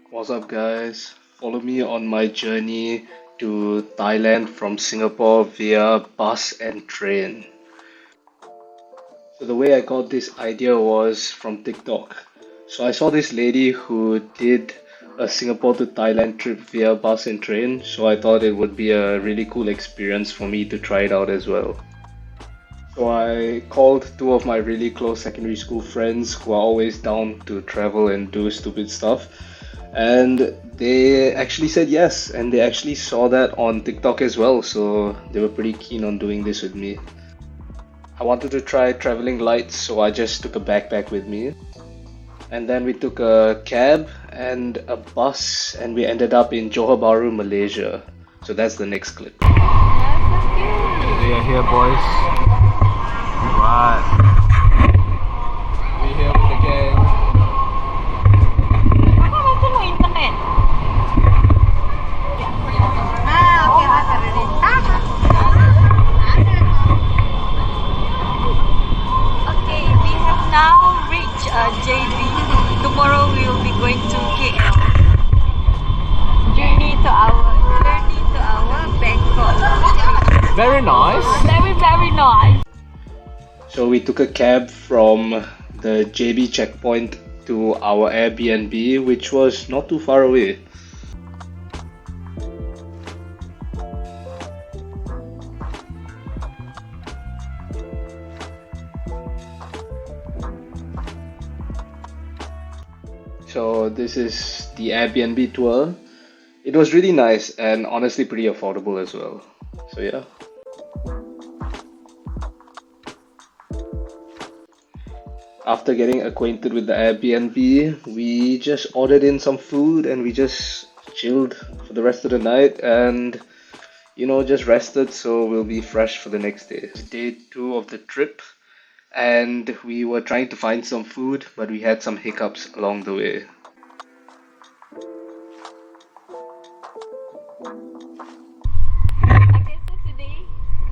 What's up, guys? Follow me on my journey to Thailand from Singapore via bus and train. So, the way I got this idea was from TikTok. So, I saw this lady who did a Singapore to Thailand trip via bus and train. So, I thought it would be a really cool experience for me to try it out as well. So, I called two of my really close secondary school friends who are always down to travel and do stupid stuff. And they actually said yes, and they actually saw that on TikTok as well, so they were pretty keen on doing this with me. I wanted to try traveling light, so I just took a backpack with me. And then we took a cab and a bus, and we ended up in Johor Bahru, Malaysia. So that's the next clip. We are here, boys. Right. We're here with the gang. Okay, we have now reached JB. Tomorrow we will be going to KL. Journey to our Bangkok. Very nice. Very nice. So we took a cab from the JB checkpoint to our Airbnb, which was not too far away. So this is the Airbnb tour. It was really nice and honestly pretty affordable as well. So yeah. After getting acquainted with the Airbnb, we just ordered in some food and we just chilled for the rest of the night and just rested so we'll be fresh for the next day. It's day 2 of the trip and we were trying to find some food, but we had some hiccups along the way. Okay, so today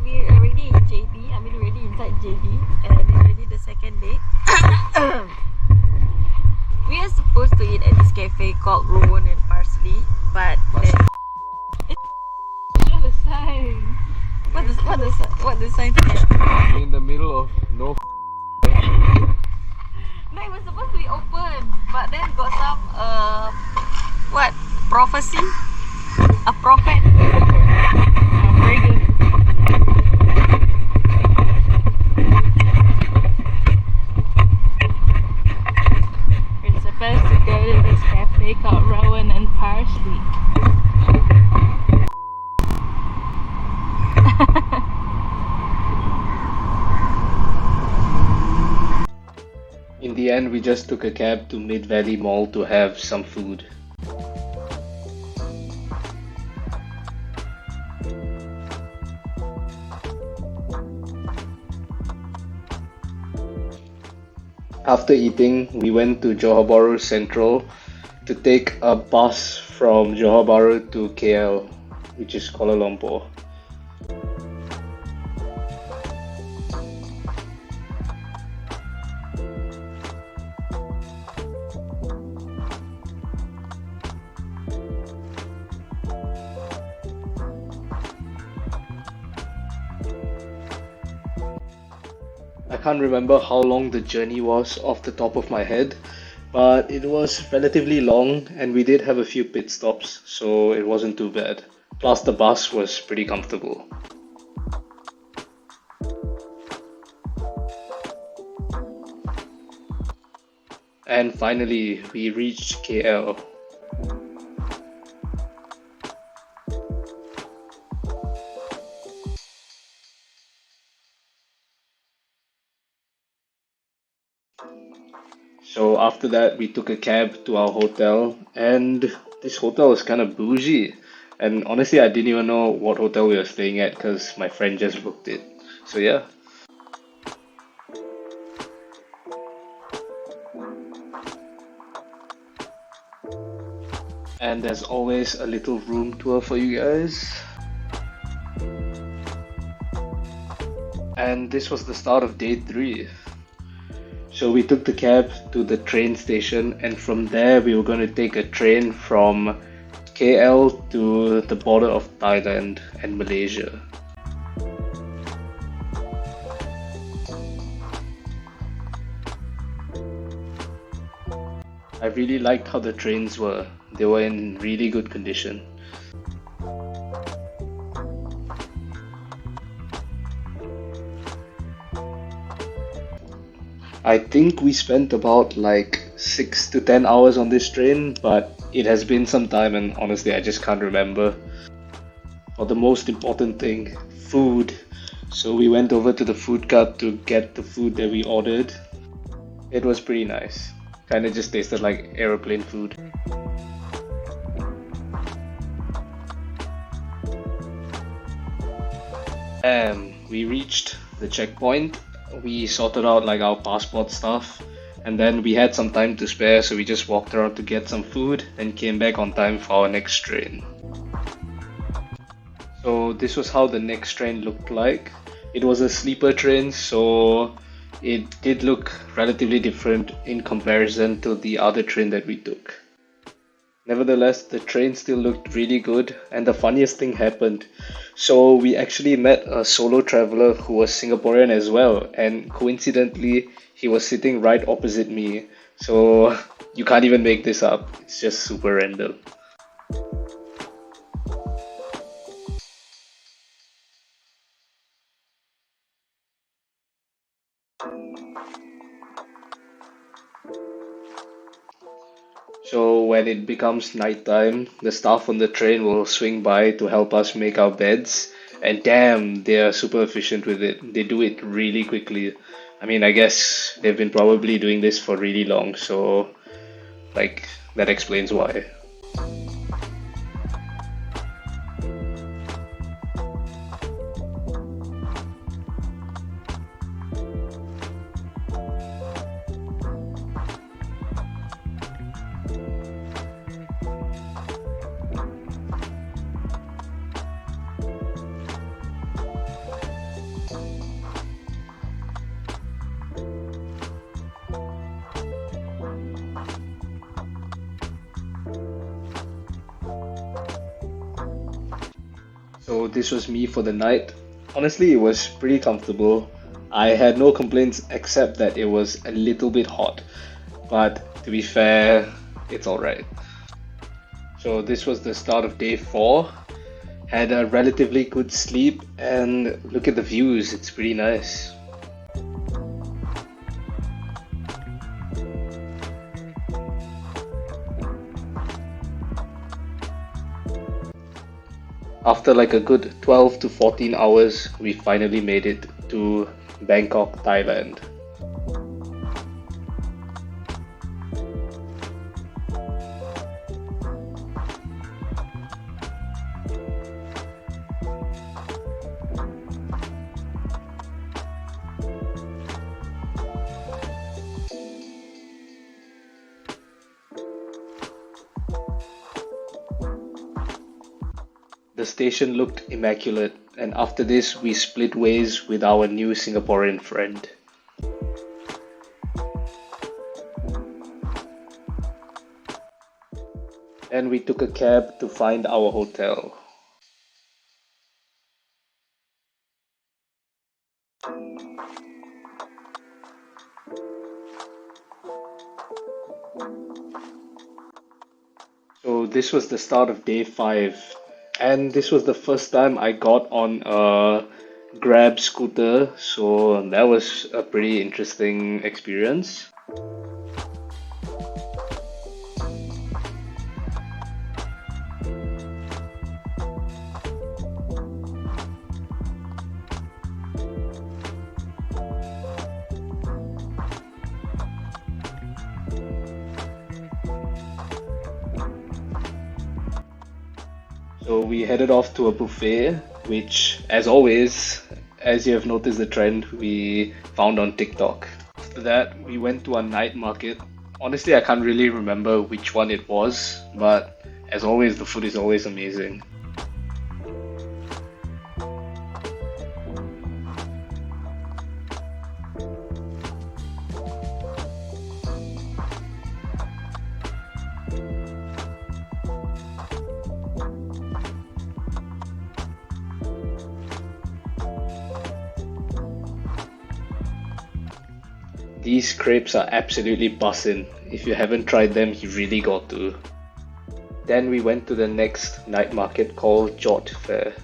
we're already in JB. We're already inside JB and it's already the second day. We are supposed to eat at this cafe called Rowan and Parsley, but show the sign. What the sign say? In the middle of no. No, it was supposed to be open, but then got some prophecy? A prophet? Very good. We're supposed to go to this cafe called Rowan and Parsley. In the end, we just took a cab to Mid Valley Mall to have some food. After eating, we went to Johor Bahru Central to take a bus from Johor Bahru to KL, which is Kuala Lumpur. I can't remember how long the journey was off the top of my head, but it was relatively long and we did have a few pit stops, so it wasn't too bad. Plus the bus was pretty comfortable. And finally, we reached KL. So after that, we took a cab to our hotel, and this hotel was kind of bougie. And honestly, I didn't even know what hotel we were staying at because my friend just booked it. So yeah. And there's always a little room tour for you guys. And this was the start of day 3. So we took the cab to the train station, and from there we were going to take a train from KL to the border of Thailand and Malaysia. I really liked how the trains were. They were in really good condition. I think we spent about like 6 to 10 hours on this train, but it has been some time and honestly I just can't remember. For the most important thing, food. So we went over to the food cart to get the food that we ordered. It was pretty nice. Kinda just tasted like aeroplane food. We reached the checkpoint. We sorted out like our passport stuff, and then we had some time to spare, so we just walked around to get some food and came back on time for our next train. So this was how the next train looked like. It was a sleeper train, so it did look relatively different in comparison to the other train that we took. Nevertheless, the train still looked really good, and the funniest thing happened. So we actually met a solo traveler who was Singaporean as well, and coincidentally, he was sitting right opposite me. So you can't even make this up. It's just super random. So when it becomes nighttime, the staff on the train will swing by to help us make our beds. And damn, they are super efficient with it. They do it really quickly. I mean, I guess they've been probably doing this for really long, so like that explains why. So this was me for the night. Honestly, it was pretty comfortable. I had no complaints except that it was a little bit hot. But to be fair, it's alright. So this was the start of day 4. Had a relatively good sleep, and look at the views, it's pretty nice. After like a good 12 to 14 hours, we finally made it to Bangkok, Thailand. The station looked immaculate, and after this, we split ways with our new Singaporean friend. And we took a cab to find our hotel. So this was the start of day 5, and this was the first time I got on a Grab scooter, so that was a pretty interesting experience. So we headed off to a buffet, which, as always, as you have noticed the trend, we found on TikTok. After that, we went to a night market. Honestly, I can't really remember which one it was, but as always, the food is always amazing. these crepes are absolutely bussin'. If you haven't tried them, you really got to. Then we went to the next night market called Johor Fair.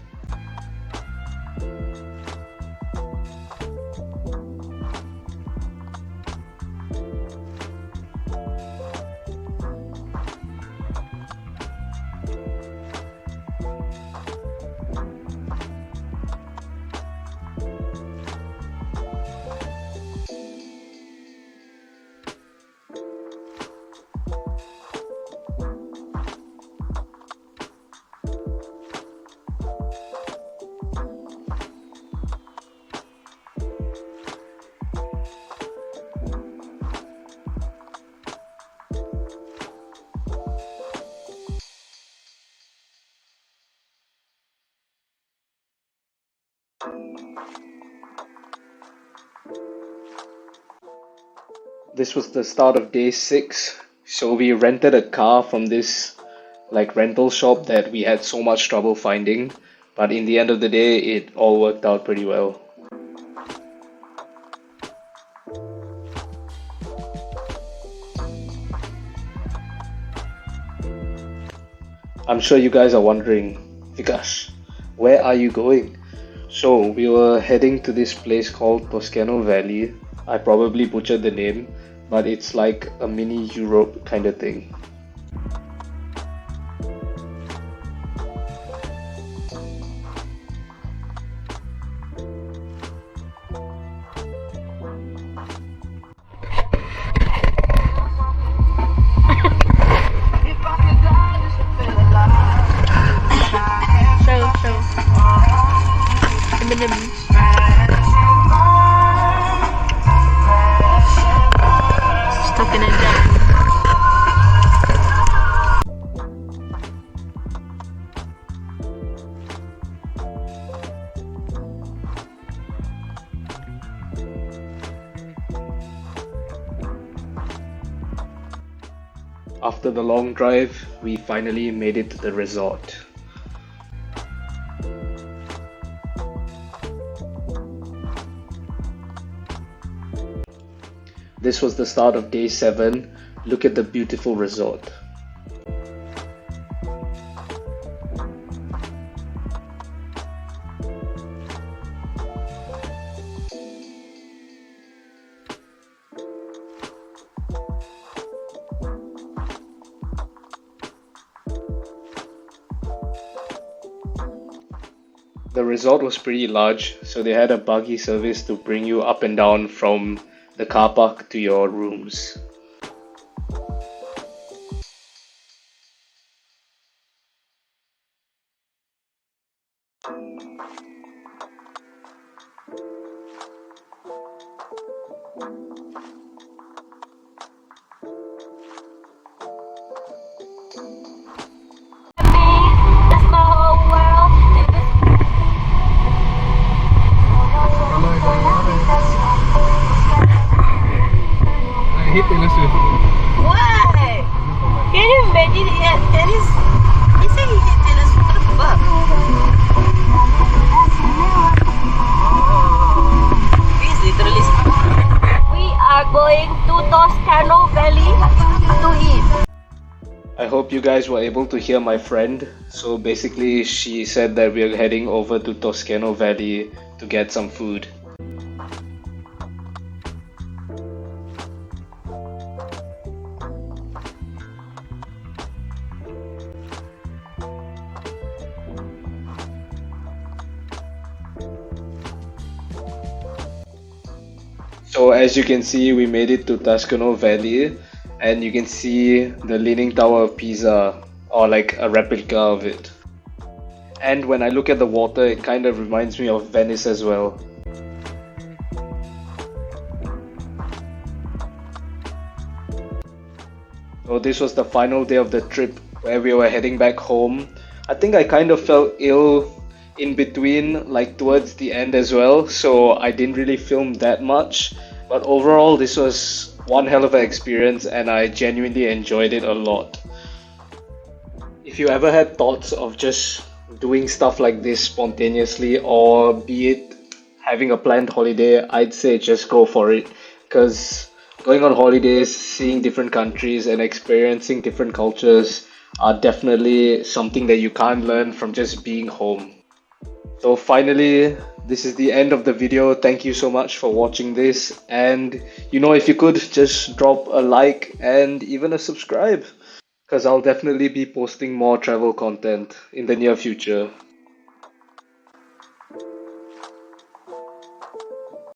This was the start of day 6, so we rented a car from this rental shop that we had so much trouble finding, but in the end of the day it all worked out pretty well. I'm sure you guys are wondering, Vikas, where are you going? So we were heading to this place called Tuscan Valley. I probably butchered the name, but it's like a mini Europe kind of thing. After the long drive, we finally made it to the resort. This was the start of day 7. Look at the beautiful resort. The resort was pretty large, so they had a buggy service to bring you up and down from the car park to your rooms. Why? Can you imagine it? That is. He said he hit Taylor Swift. What the fuck? He's literally. We are going to Tuscan Valley to eat. I hope you guys were able to hear my friend. So basically, she said that we are heading over to Tuscan Valley to get some food. So as you can see, we made it to Tuscan Valley, and you can see the Leaning Tower of Pisa, or like a replica of it. And when I look at the water, it kind of reminds me of Venice as well. So this was the final day of the trip where we were heading back home. I think I kind of felt ill in between, like towards the end as well, so I didn't really film that much. But overall, this was one hell of an experience and I genuinely enjoyed it a lot. If you ever had thoughts of just doing stuff like this spontaneously, or be it having a planned holiday, I'd say just go for it, because Going on holidays, seeing different countries, and experiencing different cultures are definitely something that you can't learn from just being home. So finally, this is the end of the video. Thank you so much for watching this. And if you could just drop a like and even a subscribe, because I'll definitely be posting more travel content in the near future.